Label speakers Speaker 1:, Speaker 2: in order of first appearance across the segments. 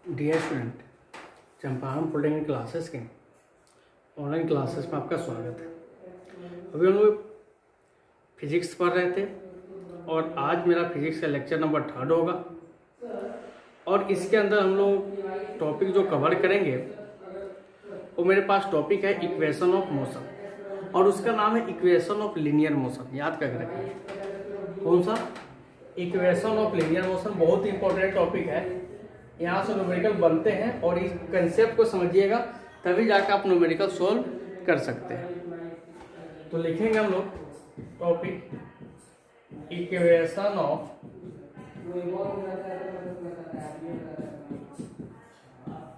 Speaker 1: Dear student, Champaran polytechnic classes के online classes में आपका स्वागत है। अभी हम लोग फिजिक्स पढ़ रहे थे और आज मेरा फिजिक्स का लेक्चर नंबर 3 होगा और इसके अंदर हम लोग टॉपिक जो कवर करेंगे वो मेरे पास टॉपिक है इक्वेशन ऑफ मोशन और उसका नाम है इक्वेशन ऑफ लीनियर मोशन। याद करके रखिए कौन सा, इक्वेशन ऑफ लीनियर मोशन। बहुत ही इंपॉर्टेंट टॉपिक है, यहाँ से न्यूमेरिकल बनते हैं और इस कंसेप्ट को समझिएगा तभी जाकर आप न्यूमेरिकल सोल्व कर सकते हैं। तो लिखेंगे हम लोग topic equation of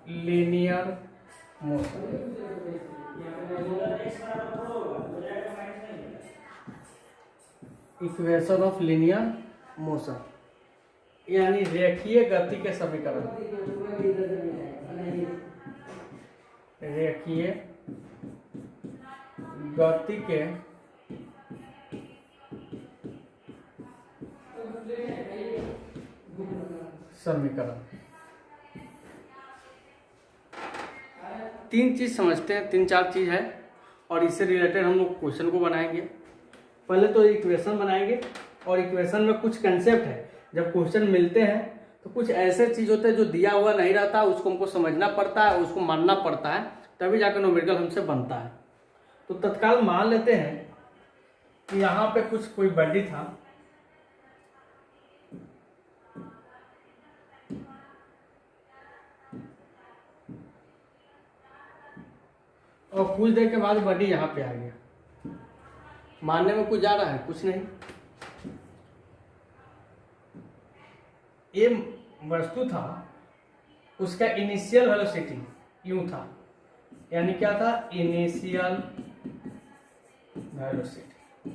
Speaker 1: linear motion. Equation of linear motion यानी रेखीय गति के समीकरण। रेखीय गति के समीकरण। तीन चीज समझते हैं, 3-4 चीज है और इससे रिलेटेड हम लोग क्वेश्चन को बनाएंगे। पहले तो इक्वेशन बनाएंगे और इक्वेशन में कुछ कंसेप्ट है। जब क्वेश्चन मिलते हैं तो कुछ ऐसे चीज होते हैं जो दिया हुआ नहीं रहता, उसको हमको समझना पड़ता है, उसको मानना पड़ता है, तभी जाकर न्यूमेरिकल हमसे बनता है। तो तत्काल मान लेते हैं कि यहाँ पे कुछ कोई बॉडी था और कुछ देर के बाद बॉडी यहाँ पे आ गया। मानने में कुछ जा रहा है, कुछ नहीं। ये वस्तु था, उसका इनिशियल वेलोसिटी यूं था, यानी क्या था, इनिशियल वेलोसिटी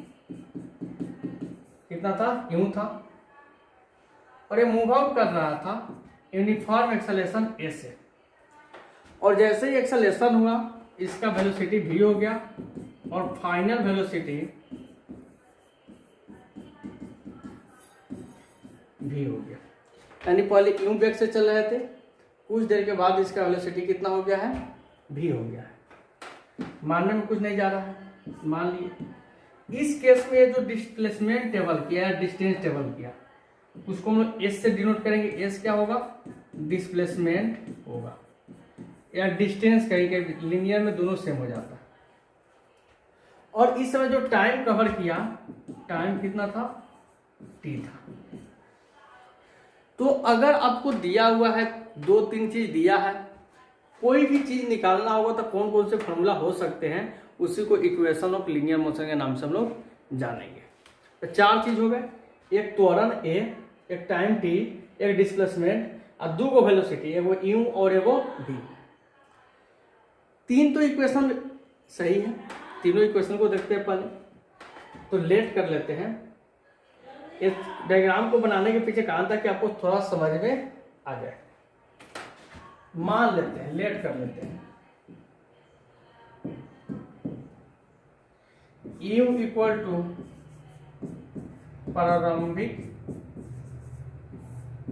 Speaker 1: कितना था, यूं था। और ये मूव आउट कर रहा था यूनिफॉर्म एक्सेलरेशन ए से, और जैसे ही एक्सेलरेशन हुआ इसका वेलोसिटी भी हो गया और फाइनल वेलोसिटी भी हो गया। यानी पहले यूं वेग से चल रहे थे, कुछ देर के बाद इसका वेलोसिटी कितना हो गया है, भी हो गया है। मानने में कुछ नहीं जा रहा है, मान लिए। इस केस में ये जो डिस्प्लेसमेंट टेबल किया है, डिस्टेंस टेबल किया, उसको हम लोग एस से डिनोट करेंगे। एस क्या होगा, डिस्प्लेसमेंट होगा या डिस्टेंस, कहीं लिनियर में दोनों सेम हो जाता है। और इस समय जो टाइम कवर किया, टाइम कितना था, टी था। तो अगर आपको दिया हुआ है 2-3 चीज दिया है, कोई भी चीज निकालना होगा तो कौन कौन से फॉर्मूला हो सकते हैं, उसी को इक्वेशन ऑफ लीनियर मोशन के नाम से हम लोग जानेंगे। तो 4 चीज हो गए, एक त्वरण ए, एक टाइम टी, एक डिस्प्लेसमेंट और 2 वेलोसिटी, एगो यू और एगो वी। 3 तो इक्वेशन सही है, तीनों इक्वेशन को देखते हैं पहले। तो लेट कर लेते हैं। इस डायग्राम को बनाने के पीछे कारण था कि आपको थोड़ा समझ में आ जाए। मान लेते हैं, लेट कर लेते हैं। U इक्वल टू प्रारंभिक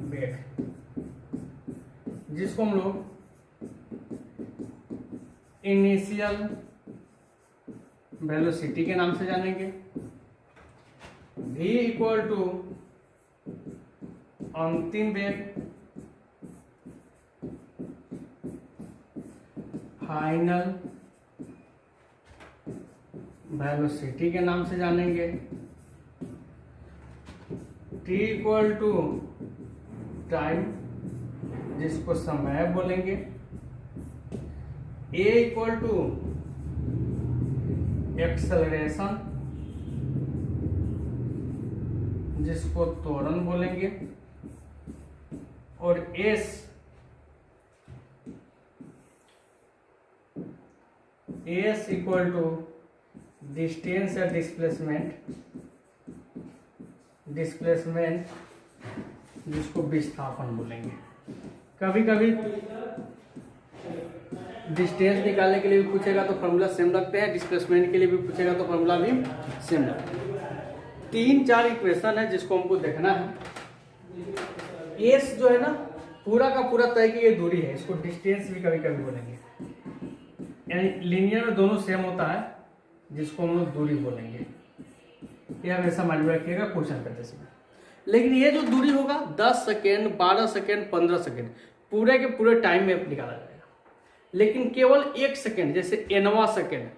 Speaker 1: वेग, जिसको हम लोग इनिशियल वेलोसिटी के नाम से जानेंगे। V इक्वल टू अंतिम वेग, फाइनल वेलोसिटी के नाम से जानेंगे। T इक्वल टू टाइम, जिसको समय बोलेंगे। A इक्वल टू एक्सेलरेशन, जिसको त्वरण बोलेंगे। और एस इक्वल टू डिस्टेंस या डिस्प्लेसमेंट, जिसको विस्थापन बोलेंगे। कभी कभी डिस्टेंस निकालने के लिए भी पूछेगा तो फॉर्मूला सेम रखते हैं, डिस्प्लेसमेंट के लिए भी पूछेगा तो फॉर्मूला भी सेम रखते हैं। 3-4 इक्वेशन है जिसको हमको देखना है। एस जो है ना पूरा का पूरा तय की ये दूरी है, इसको डिस्टेंस भी कभी कभी बोलेंगे, यानी लीनियर में दोनों सेम होता है जिसको हम लोग दूरी बोलेंगे। ये हमेशा मान में रखिएगा क्वेश्चन करते समय। लेकिन ये जो दूरी होगा 10 सेकेंड, 12 सेकेंड, 15 सेकेंड पूरे के पूरे टाइम में निकाला जाएगा। लेकिन केवल 1 सेकेंड, जैसे nवां सेकेंड,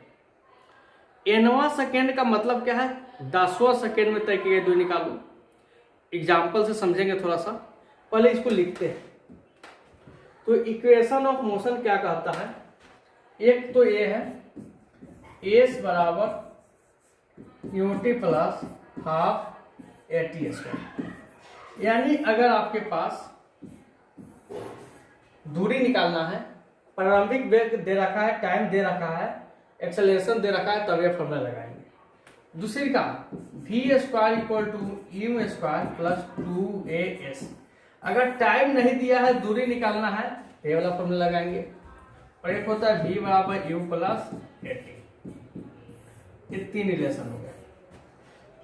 Speaker 1: nवां सेकेंड का मतलब क्या है, 10वां सेकेंड में तय की गई दूरी निकालो। एग्जाम्पल से समझेंगे थोड़ा सा, पहले इसको लिखते हैं। तो इक्वेशन ऑफ मोशन क्या कहता है, एक तो ये है एस बराबर UT plus half eighty square. यानी अगर आपके पास दूरी निकालना है, प्रारंभिक वेग दे रखा है, टाइम दे रखा है, एक्सेलरेशन दे रखा है, तब ये फॉर्मूला लगाएंगे। दूसरी का v square equal to u square plus 2as। अगर टाइम नहीं दिया है, दूरी निकालना है, तो ये वाला फॉर्मूला लगाएंगे। और एक होता है v बराबर u प्लस 80। ये 3 रिलेशन हो गया।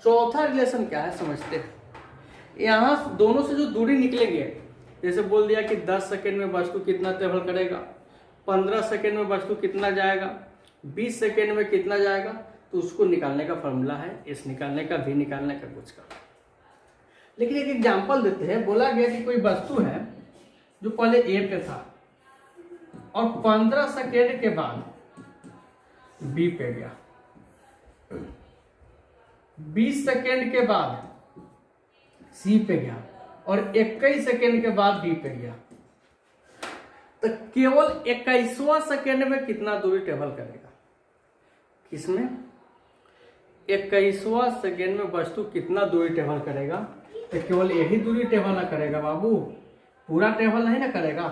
Speaker 1: चौथा रिलेशन क्या है समझते हैं। यहाँ दोनों से जो दूरी निकलेंगे, जैसे बोल दिया कि 10 सेकेंड में वस्तु कितना ट्रेवल करेगा, 15 सेकेंड में वस्तु कितना जाएगा, 20 सेकेंड में कितना जाएगा, तो उसको निकालने का फॉर्मूला है, इस निकालने का, भी निकालने का, कुछ का। लेकिन एक एग्जांपल देते हैं। बोला गया कि कोई वस्तु है जो पहले ए पे था और 15 सेकेंड के बाद बी पे गया, 20 सेकेंड के बाद सी पे गया और 21 सेकेंड के बाद डी पे गया। तो केवल 21वां सेकेंड में कितना दूरी ट्रेवल करेगा, किसमें 21वां सेकेंड में वस्तु कितना दूरी ट्रेवल करेगा, तो केवल यही दूरी ट्रेवल ना करेगा बाबू, पूरा ट्रेवल नहीं ना करेगा,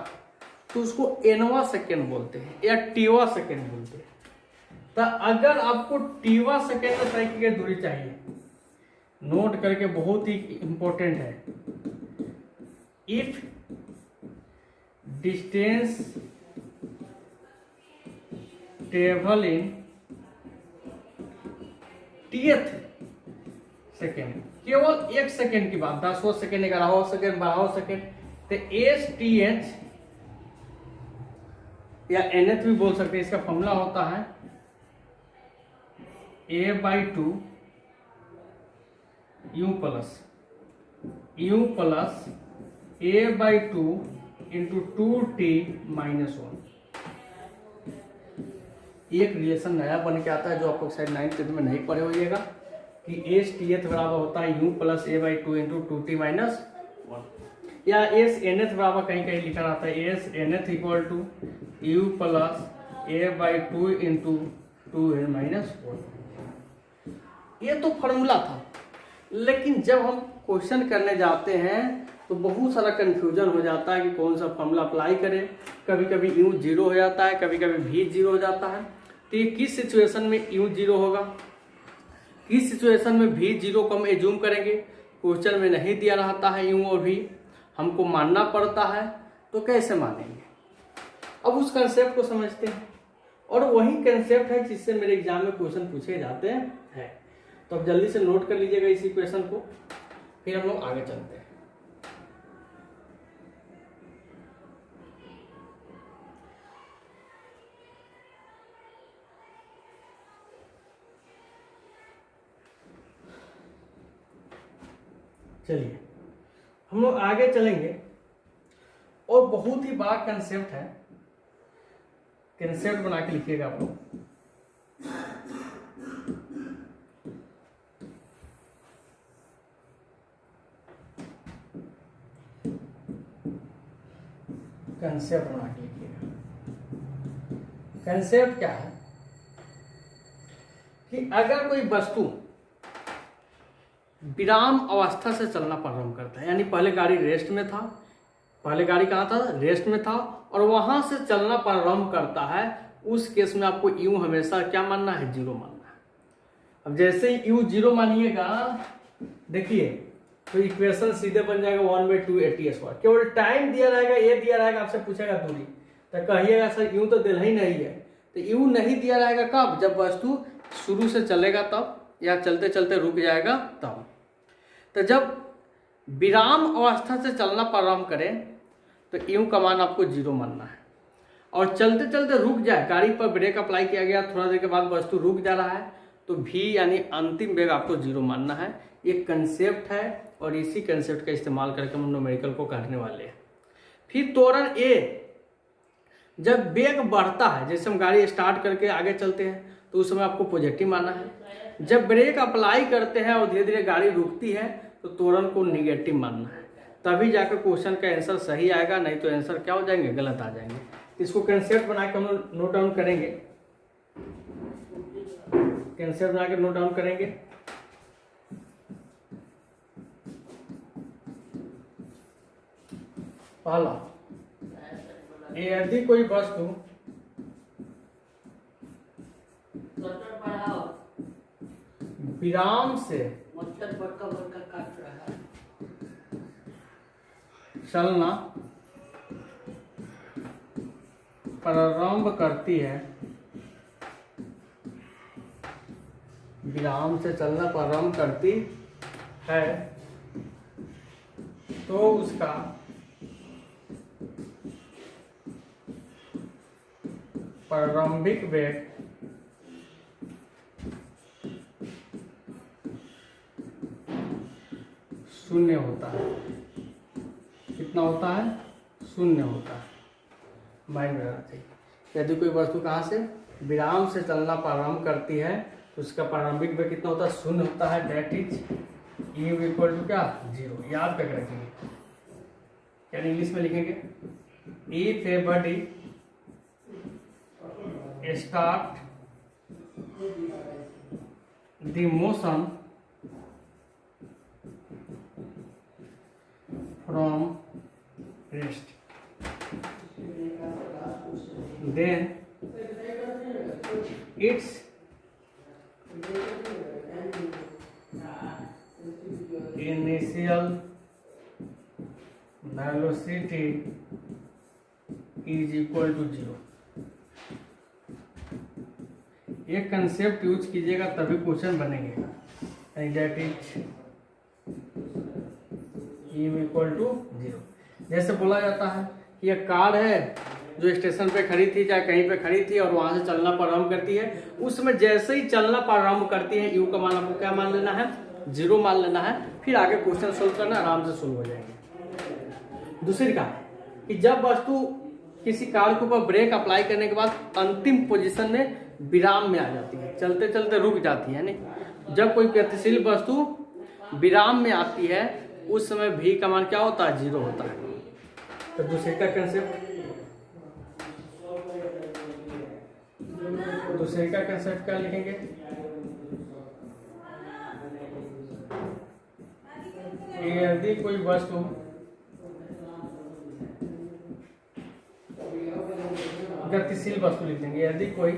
Speaker 1: तो उसको nवां सेकेंड बोलते हैं या tवां सेकेंड बोलते हैं। तो अगर आपको tवां सेकेंड में तय की गई दूरी चाहिए, नोट करके, बहुत ही इंपॉर्टेंट है। If distance travel in tth second, केवल 1 सेकेंड की बात, 10वां सेकेंड, 11वां सेकेंड, 12वां सेकेंड, तो एस टी एच या एनएथ भी बोल सकते हैं। इसका फॉर्मूला होता है a/2 u plus a/2 into 2t minus 1। एक रिलेशन नया बन के आता है जो आपको शायद 9th 10th में नहीं पढ़े होइएगा, कि एस टी एथ बराबर होता है u plus a/2 into 2t minus 1, या एस एन एथ बराबर कहीं कहीं लिखा रहता है s n th equal to u plus a/2 into 2n minus 1। ये तो फॉर्मूला था। लेकिन जब हम क्वेश्चन करने जाते हैं तो बहुत सारा कंफ्यूजन हो जाता है कि कौन सा फॉर्मूला अप्लाई करें। कभी कभी u 0 हो जाता है, कभी कभी v 0 हो जाता है। तो ये किस सिचुएशन में u 0 होगा, किस सिचुएशन में v 0 को हम एज्यूम करेंगे। क्वेश्चन में नहीं दिया रहता है u और v, हमको मानना पड़ता है, तो कैसे मानेंगे। अब उस कंसेप्ट को समझते हैं, और वही कंसेप्ट है जिससे मेरे एग्जाम में क्वेश्चन पूछे जाते हैं। तो अब जल्दी से नोट कर लीजिएगा इस इक्वेशन को, फिर हम लोग आगे चलते हैं। चलिए हम लोग आगे चलेंगे, और बहुत ही बड़ा कंसेप्ट है, कंसेप्ट बना के लिखिएगा आप लोग। कंसेप्ट बना के लिखिएगा। कंसेप्ट क्या है कि अगर कोई वस्तु विराम अवस्था से चलना प्रारंभ करता है, यानी पहले गाड़ी रेस्ट में था, पहले गाड़ी कहाँ था, रेस्ट में था, और वहां से चलना प्रारंभ करता है, उस केस में आपको u हमेशा क्या मानना है, 0 मानना है। अब जैसे ही u 0 मानिएगा, देखिए तो इक्वेशन सीधे बन जाएगा 1/2 AT²। केवल टाइम दिया रहेगा, ये दिया रहेगा, आपसे पूछेगा दूरी, तो कहिएगा सर u तो दिल ही नहीं है। तो u नहीं दिया रहेगा कब, जब वस्तु शुरू से चलेगा तब, या चलते चलते रुक जाएगा तब। तो जब विराम अवस्था से चलना प्रारंभ करें तो यू का मान आपको 0 मानना है। और चलते चलते रुक जाए, गाड़ी पर ब्रेक अप्लाई किया गया, थोड़ा देर के बाद वस्तु रुक जा रहा है, तो भी यानी अंतिम वेग आपको 0 मानना है। ये कंसेप्ट है और इसी कंसेप्ट का इस्तेमाल करके हम न्यूमेरिकल को करने वाले हैं। फिर त्वरण ए, जब वेग बढ़ता है, जैसे हम गाड़ी स्टार्ट करके आगे चलते हैं तो उस समय आपको पॉजिटिव मानना है। जब ब्रेक अप्लाई करते हैं और धीरे धीरे गाड़ी रुकती है तो त्वरण को निगेटिव मानना है, तभी जाकर क्वेश्चन का आंसर सही आएगा, नहीं तो आंसर क्या हो जाएंगे, गलत आ जाएंगे। इसको कंसेप्ट बना के हम नोट डाउन करेंगे, कंसेप्ट बना के नोट डाउन करेंगे। पहला, यदि कोई वस्तु विराम से चलना प्रारंभ करती है, विराम से चलना प्रारंभ करती है, तो उसका प्रारंभिक वेग शून्य होता है। कितना होता है? शून्य होता है। माइंड में रखना चाहिए। यदि कोई वस्तु कहाँ से विराम से चलना प्रारंभ करती है तो उसका प्रारंभिक वेग कितना होता है? शून्य होता है। That is u equal to क्या? 0। याद करके रखेंगे, यानी इंग्लिश में लिखेंगे, if a body start the motion from rest, then its initial velocity is equal to 0। ये कंसेप्ट यूज कीजिएगा तभी क्वेश्चन बनेंगे। That is u equal to 0। जैसे बोला जाता है कि ये कार है जो स्टेशन पे खड़ी थी, चाहे कहीं पे खड़ी थी, और वहां से चलना प्रारंभ करती है, उसमें जैसे ही चलना प्रारंभ करती है यू का मान आपको क्या मान लेना है? 0 मान लेना है। फिर आगे क्वेश्चन सोल्व करना, आराम से सोल्व हो जाएंगे। दूसरी का कि जब वस्तु किसी कार के ऊपर ब्रेक अप्लाई करने के बाद अंतिम पोजीशन में विराम में आ जाती है, चलते चलते रुक जाती है, नहीं, जब कोई गतिशील वस्तु विराम में आती है उस समय भी का मान क्या होता है? 0 होता है। तो दूसरे का कंसेप्ट क्या लिखेंगे? यदि कोई वस्तु गतिशील वस्तु लिख देंगे, यदि कोई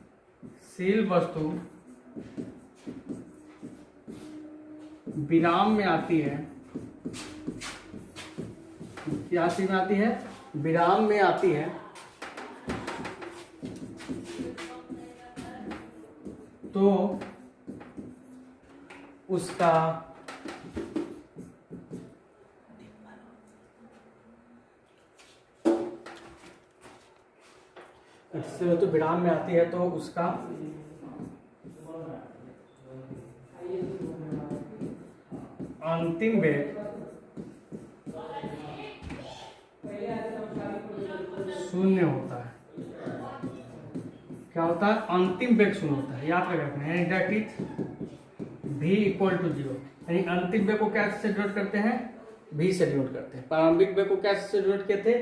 Speaker 1: गतिशील वस्तु विराम में आती है, क्या चीज में आती है? विराम में आती है, तो उसका तो विराम में आती है तो उसका अंतिम वेग शून्य होता है। क्या होता है? अंतिम वेग शून्य होता है। याद रखना है, that is v equal to 0। यानी अंतिम वेग को क्या से डिनोट करते हैं? v से डिनोट करते हैं। प्रारंभिक वेग को क्या से डिनोट किए थे?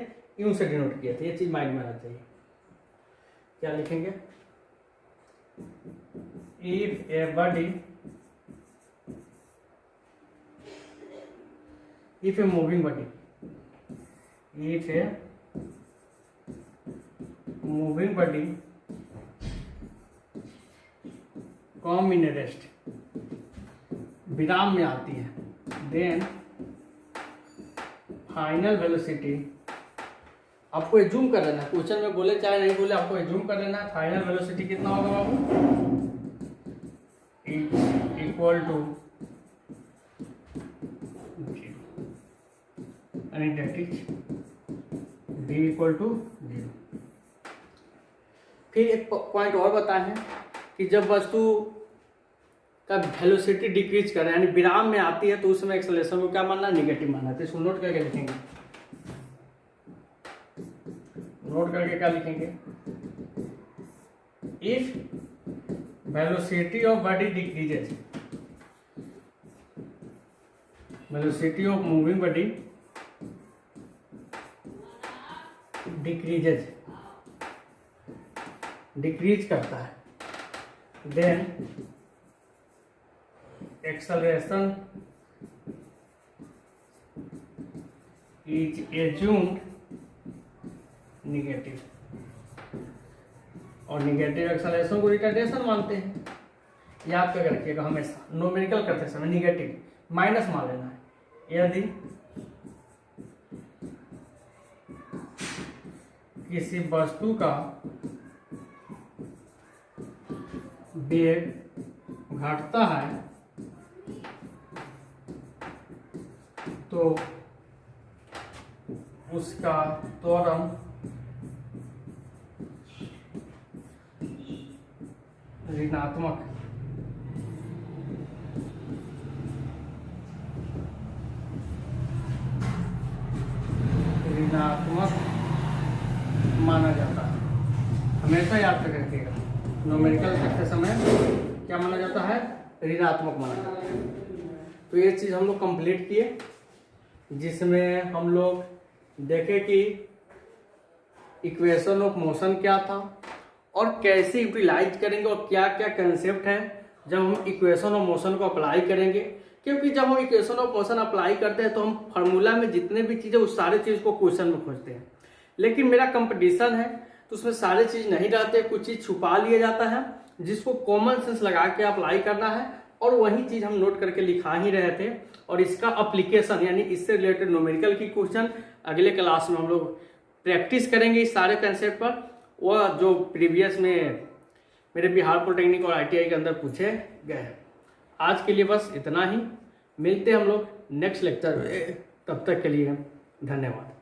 Speaker 1: u से डिनोट किए थे। ये चीज माइंड में आना चाहिए। क्या लिखेंगे? If a body, if a moving body, if a moving body come in rest, विराम में आती है, देन फाइनल वेलोसिटी, आपको एज्यूम कर लेना, क्वेश्चन में बोले चाहे नहीं बोले आपको एज्यूम कर लेना। फाइनल वेलोसिटी कितना होगा बाबू? इक्वल टू 0 यानी that is b equal to 0। फिर एक पॉइंट और बताए हैं कि जब वस्तु का वेलोसिटी डिक्रीज कर रहा है यानी विराम में आती है तो उस समय एक्सेलरेशन को क्या मानना है, निगेटिव मानना है। तो इसको नोट करके लिखेंगे, नोट करके क्या लिखेंगे, if velocity of body decreases, velocity of moving body decreases, decrease करता है, then acceleration is assumed negative, और निगेटिव एक्सेलरेशन को रिटार्डेशन मानते हैं। याद करके रखिएगा हमेशा, न्यूमेरिकल करते समय निगेटिव माइनस मान लेना है। यदि किसी वस्तु का वेग घटता है तो उसका त्वरण ऋणात्मक माना जाता है। हमेशा याद रखिएगा, न्यूमेरिकल करते समय क्या माना जाता है, ऋणात्मक माना जाता है। तो ये चीज हम लोग कंप्लीट किए, जिसमें हम लोग देखे कि इक्वेशन ऑफ मोशन क्या था और कैसे यूटिलाइज करेंगे और क्या क्या कंसेप्ट है जब हम इक्वेशन ऑफ मोशन को अप्लाई करेंगे। क्योंकि जब हम इक्वेशन ऑफ मोशन अप्लाई करते हैं तो हम फार्मूला में जितने भी चीज़ें उस सारे चीज़ को क्वेश्चन में खोजते हैं, लेकिन मेरा कंपटीशन है तो उसमें सारे चीज़ नहीं रहते, कुछ चीज़ छुपा लिया जाता है जिसको कॉमन सेंस लगा के अप्लाई करना है, और वही चीज़ हम नोट करके लिखा ही रहे थे। और इसका अप्लीकेशन यानी इससे रिलेटेड न्यूमेरिकल की क्वेश्चन अगले क्लास में हम लोग प्रैक्टिस करेंगे इस सारे कंसेप्ट पर, वह जो प्रीवियस में मेरे बिहार पॉलिटेक्निक और ITI के अंदर पूछे गए। आज के लिए बस इतना ही, मिलते हैं हम लोग नेक्स्ट लेक्चर में, तब तक के लिए धन्यवाद।